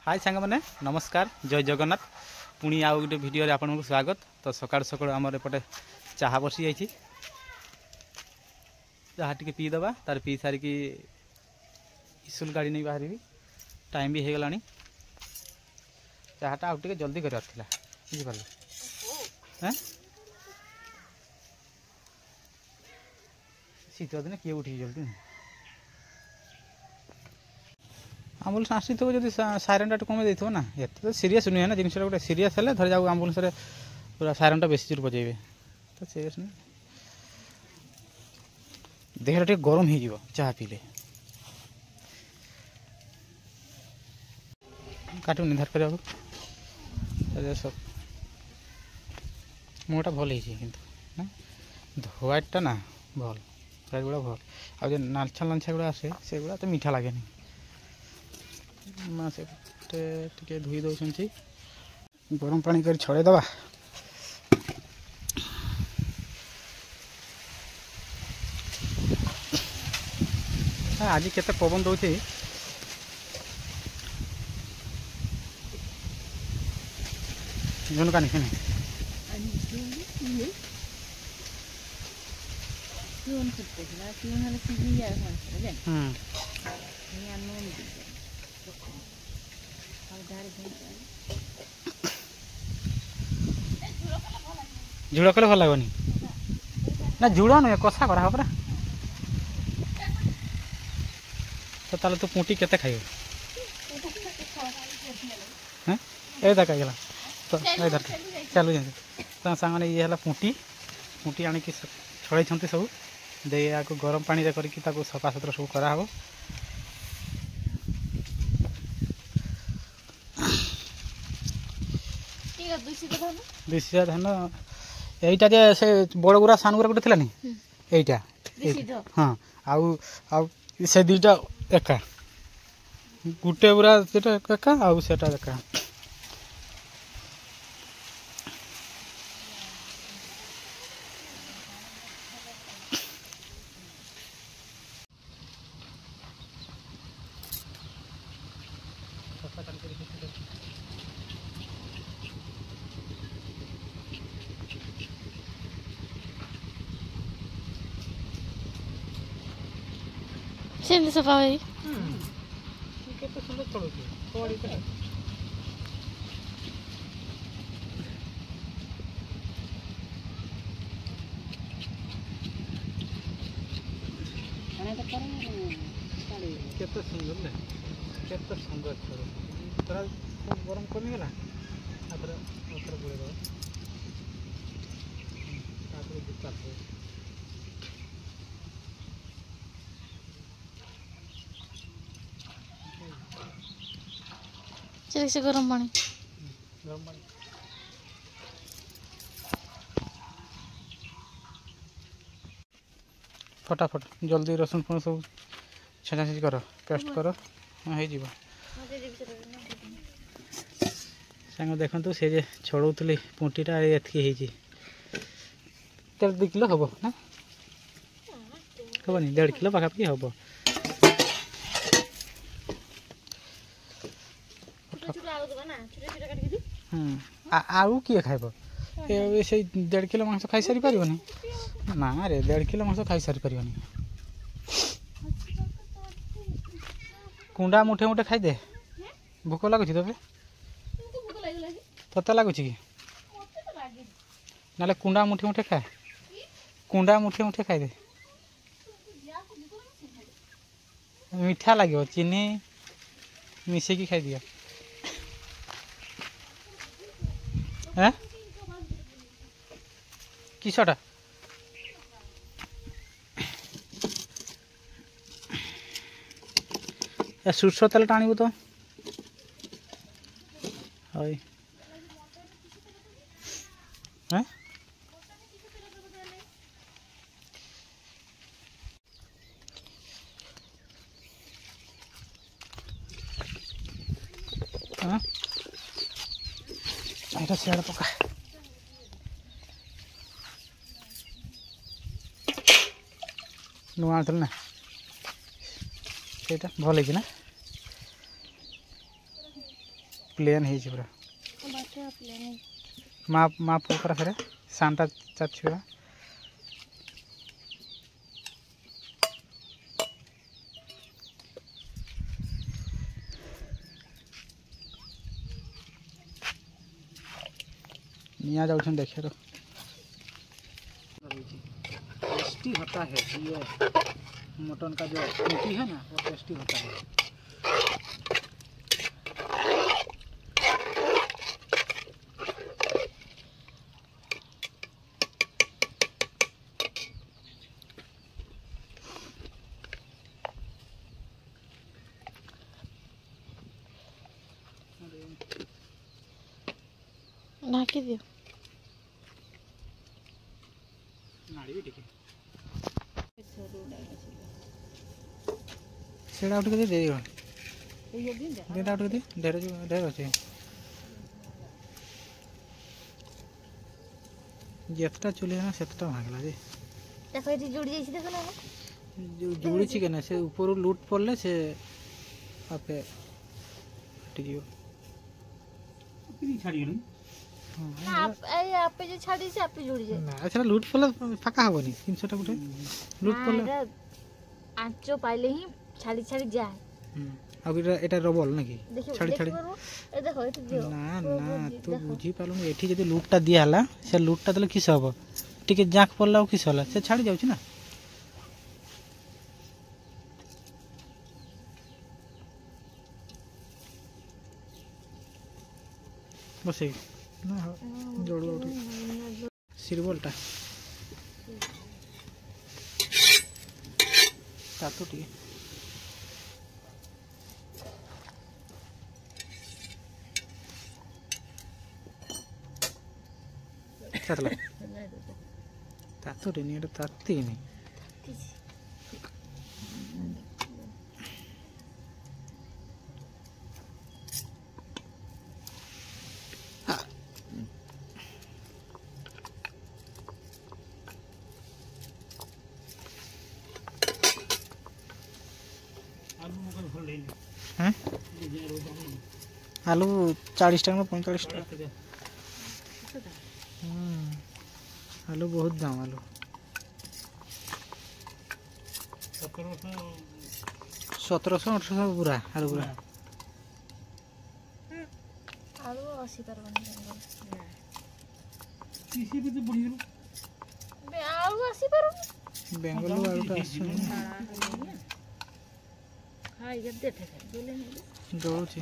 हाय सांग मैंने नमस्कार जय जगन्नाथ पुणी आउ गोटे भिडियो आपको स्वागत। तो सकाल सकाल आमर एपटे चाहा बसी जाइए चाहा टी पीदे तार पी सारिकी स्कूल गाड़ी नहीं बाहर टाइम भी हो गला चाहाटा आउ टे जल्दी करार बुझिपारे हैं शीत दिन किए उठी जल्दी आम्बुलांस आसी थो जब साइरनटा कमे देते ना ये तो सीरीयस नुहे ना जिनसा गोटे सीरीयस है धर जाऊ आम्बुलांस पूरा साइरनटा बेसी जोर बजेबे तो सीरीयस नुहे देहटा टे गरम हो चाह पीले काटू निर्धार कर सब मुँहटा भल हो व्हाइटा ना भल फ्राइड गुड़ा भल आ नालछा लांछा गुड़ा आसे से गुड़ा तो मीठा लगे माँ से टे धोई दौरान गरम पानी कर छड़े दवा आज केते पवन दौर झुनका नहीं झुड़ कले भल लगनी ना झुड़ नुहे कषा करा परा तो ताले तो पुटी केते खाइयो हैं ए देखा गेला तो इधर चलू जा सांगने ये है पुटी पुटी आनिक छड़े सब दे या गरम पानी करके सफा सुतरा सब करा हो दूसरा धान यहीटा जे से बड़ गुरा सान गुरा गोटे थी यहीटा हाँ आउ से दुईटा एका गोटे गुरा एका आउ सेटा एका सेंध सफा भाई केते सुंदर चलुची कोड़ी पे केते सुंदर ले केते सुंदर चलो तोरा गरम कमी गेला आतर आतर गुळे दो आतर दुका दो चल से गरम पानी फटाफट जल्दी रसुन फुण सब छेचाछेची कर पेस्ट कर हो सांग देखु से छड़ौली पुंटीटा एतकी तेल 2 किलो हम ना हेनी 1.5 किलो पाखापाखि हम आउ किए खाइब से 1.5 किलो मांस खाई सारी पार ना रे 1.5 किलो मांस खाई सारी पार कुंडा मुठे मुठे खाईदे भोक लगुच तबे तोते लगुच कि ना कुंडा मुठे मुठे खाए कुंडा मुठे मुठे खाईदे मीठा लगे चीनी मिसेकी खाई दिया हैं किसटा सोर्ष तेल टाणु तो हई हैं এটা সিয়াড় পকা नुआ आनल ना ସେଇଟା ଭଲ ହେଇଛି ନା ପ୍ଲେନ୍ ହେଇଛି ପୁରା ମା ପୁଅ ପରା ଫେରେ ସାନଟା ଚାର ଛୁଆ निया जाऊँ देखिए तो टेस्टी होता है ये मटन का जो रोटी है ना वो टेस्टी होता है। ढाकी दियो नाड़ी भी टिके सेड़ा उठ के दे देगा ये दिन दे उठ के दे ढेर जो ढेर আছে जेतटा चुले ना सेतटा भागला जे देखो ये जुड़ी जाई देखो ना जो जुड़ी छी केना से ऊपर लूट पड़ले से आपे टिकियो किनी छाड़ी गनी आप जो छाड़ी से आप जुड़ी जाए ना अच्छा लूट पड़ले फाका हबनी 300 टा गुटे लूट पड़ले आंचो पाइले ही छाड़ी छाड़ी जाए अब एटा रबल ना की छाड़ी छाड़ी ए देखो एटा दियो ना ना तू बुझी पालु एठी जदी लूटटा दिया हला से लूटटा देले किस हबो टिके जाक पड़ला किस होला से छाड़ी जाउची ना बस ना जोड़ सिरबलटा तातुटी चला तातुटी नहीं ताती नहीं आलू 40 टाका 45 टाका आलू बहुत दाम आलू 1700-1800 पूरा आलू पूरा आलू 80 परबनी किसी भी तो बढ़िया बे आलू 80 परबनी बेंगल आलू तो 80 हां ये देते बोले नहीं जोड़ो छी